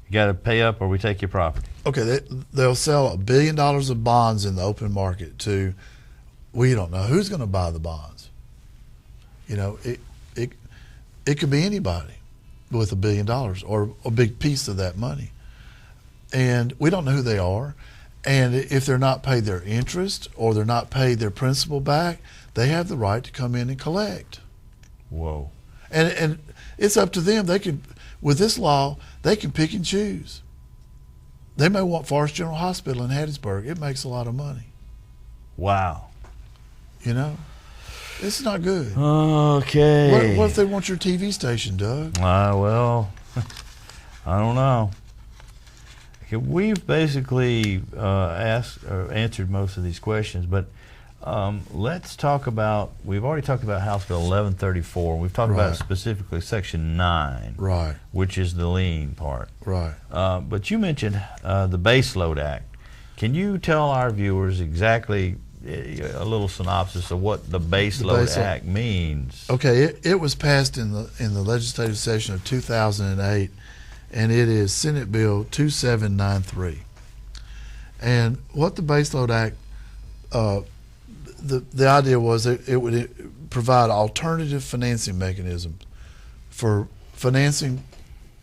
you got to pay up or we take your property? Okay, they'll sell $1 billion of bonds in the open market to, we don't know who's going to buy the bonds. It could be anybody with $1 billion or a big piece of that money. And we don't know who they are. And if they're not paid their interest or they're not paid their principal back, they have the right to come in and collect. Whoa. And it's up to them. With this law, they can pick and choose. They may want Forest General Hospital in Hattiesburg. It makes a lot of money. Wow. It's not good. Okay. What if they want your TV station, Doug? Well, I don't know. Okay, we've basically answered most of these questions, but let's talk about, we've already talked about House Bill 1134. We've talked about specifically Section 9, right, which is the lien part. Right. But you mentioned the Baseload Act. Can you tell our viewers exactly a little synopsis of what the Baseload Act means? Okay, it was passed in the legislative session of 2008, and it is Senate Bill 2793. And what the Baseload Act, the idea was it would provide alternative financing mechanisms for financing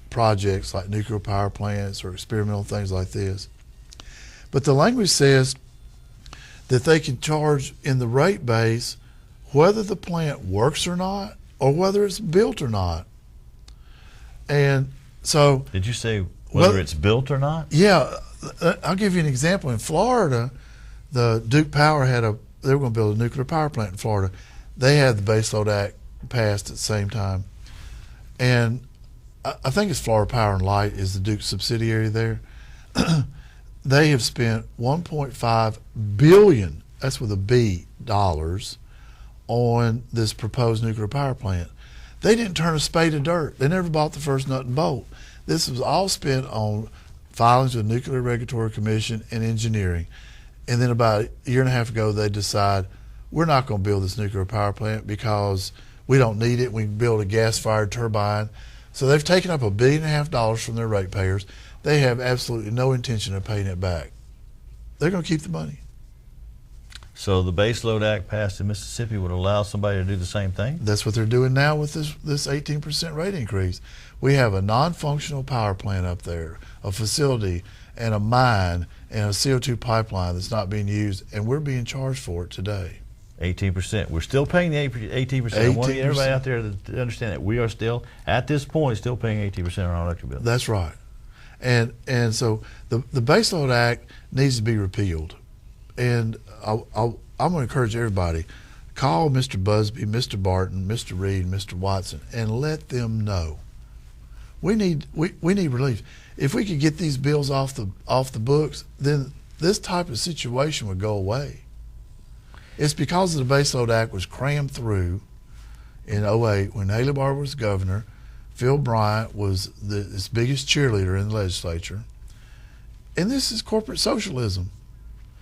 projects like nuclear power plants or experimental things like this. But the language says that they can charge in the rate base whether the plant works or not, or whether it's built or not. And so, did you say whether it's built or not? Yeah, I'll give you an example. In Florida, the Duke Power they were going to build a nuclear power plant in Florida. They had the Baseload Act passed at the same time, and I think it's Florida Power and Light is the Duke subsidiary there. They have spent $1.5 billion, that's with a B, dollars, on this proposed nuclear power plant. They didn't turn a spade of dirt. They never bought the first nut and bolt. This was all spent on filings with the Nuclear Regulatory Commission and engineering. And then about a year and a half ago, they decide, we're not going to build this nuclear power plant because we don't need it. We can build a gas-fired turbine. So they've taken up $1.5 billion from their ratepayers. They have absolutely no intention of paying it back. They're going to keep the money. So the Baseload Act passed in Mississippi would allow somebody to do the same thing? That's what they're doing now with this 18% rate increase. We have a non-functional power plant up there, a facility and a mine and a CO2 pipeline that's not being used, and we're being charged for it today. 18%. We're still paying the 18%. I want everybody out there to understand that we are still, at this point, still paying 18% on our electric bill. That's right. And so the Baseload Act needs to be repealed. And I'm going to encourage everybody, call Mr. Busby, Mr. Barton, Mr. Reed, Mr. Watson, and let them know. We need relief. If we could get these bills off the books, then this type of situation would go away. It's because of the Baseload Act was crammed through in '08 when Haley Barbour was governor. Phil Bryant was his biggest cheerleader in the legislature. And this is corporate socialism.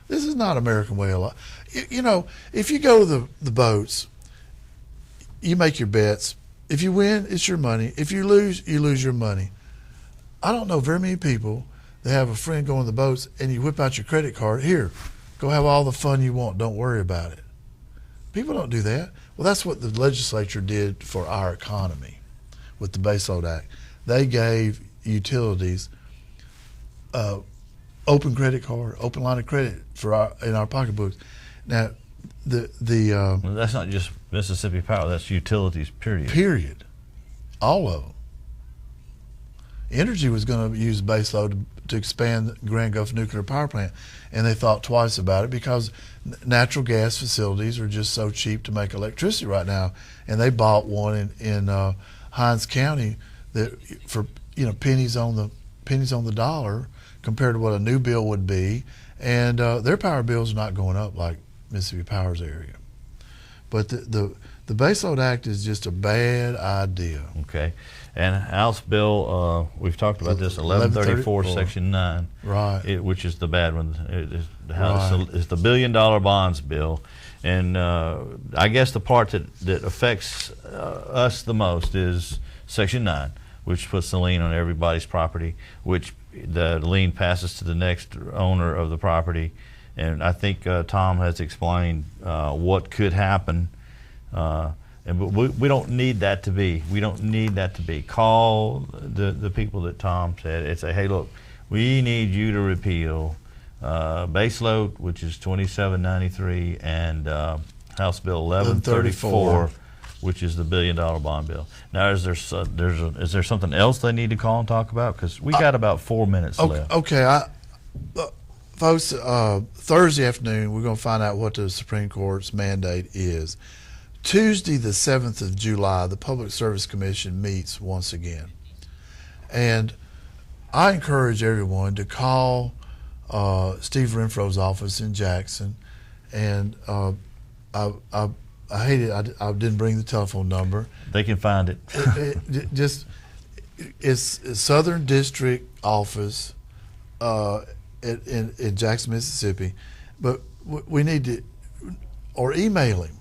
This is not American way of life. You know, if you go to the boats, you make your bets. If you win, it's your money. If you lose your money. I don't know very many people that have a friend going to the boats and you whip out your credit card. Here, go have all the fun you want. Don't worry about it. People don't do that. Well, that's what the legislature did for our economy with the Baseload Act. They gave utilities open credit card, open line of credit in our pocketbooks. Now, well, that's not just Mississippi Power. That's utilities. Period. All of them. Energy was going to use baseload to expand Grand Gulf Nuclear Power Plant, and they thought twice about it because natural gas facilities are just so cheap to make electricity right now. And they bought one in Hinds County that for pennies on the dollar compared to what a new bill would be, and their power bills are not going up like Mississippi Power's area. But the Baseload Act is just a bad idea. Okay. And House Bill, we've talked about this, 1134, Section 9, right? Which is the bad one. It's the $1 billion bonds bill. And I guess the part that affects us the most is Section 9, which puts the lien on everybody's property, which the lien passes to the next owner of the property. And I think Tom has explained what could happen. But we don't need that to be. We don't need that to be. Call the people that Tom said and say, hey, look, we need you to repeal baseload, which is 2793, and House Bill 1134, which is the $1 billion bond bill. Now, is there something else they need to call and talk about? Because we got about 4 minutes left. Okay, folks, Thursday afternoon, we're going to find out what the Supreme Court's mandate is. Tuesday, the 7th of July, the Public Service Commission meets once again. And I encourage everyone to call Steve Renfro's office in Jackson. And I hate it, I didn't bring the telephone number. They can find it. It's Southern District Office in Jackson, Mississippi. But we need to, or email him.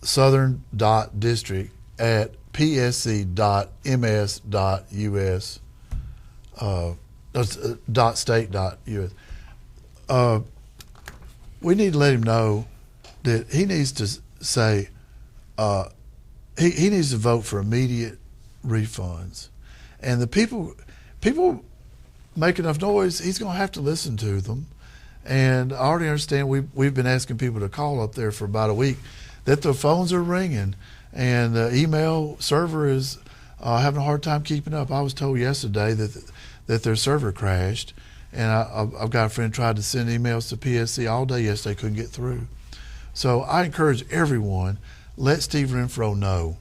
southern.district@psc.ms.us .state.us. We need to let him know that he needs to say he needs to vote for immediate refunds, and the people make enough noise, he's going to have to listen to them. And I already understand we've been asking people to call up there for about a week, that the phones are ringing and the email server is having a hard time keeping up. I was told yesterday that their server crashed, and I've got a friend tried to send emails to PSC all day yesterday, couldn't get through. So I encourage everyone, let Steve Renfro know.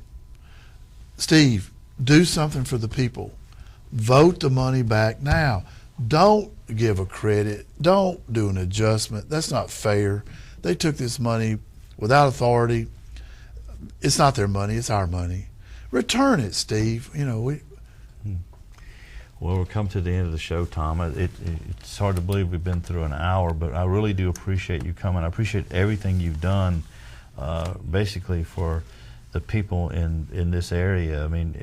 Steve, do something for the people. Vote the money back now. Don't give a credit. Don't do an adjustment. That's not fair. They took this money without authority. It's not their money, it's our money. Return it, Steve. Well, we've come to the end of the show, Tom. It's hard to believe we've been through an hour, but I really do appreciate you coming. I appreciate everything you've done, basically for the people in this area. I mean,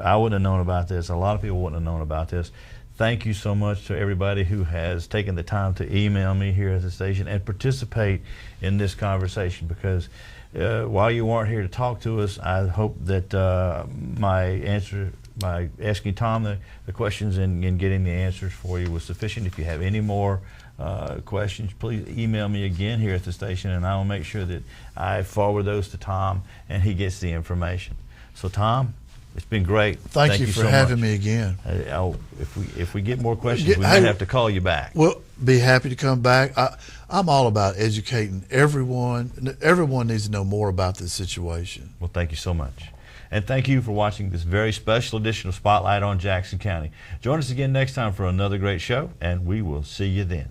I wouldn't have known about this. A lot of people wouldn't have known about this. Thank you so much to everybody who has taken the time to email me here at the station and participate in this conversation, because while you weren't here to talk to us, I hope that my asking Tom the questions and getting the answers for you was sufficient. If you have any more questions, please email me again here at the station, and I will make sure that I forward those to Tom and he gets the information. So, Tom, it's been great. Thank you for so having much. Me again. If we get more questions, we might have to call you back. We'll be happy to come back. I'm all about educating everyone. Everyone needs to know more about this situation. Well, thank you so much. And thank you for watching this very special edition of Spotlight on Jackson County. Join us again next time for another great show, and we will see you then.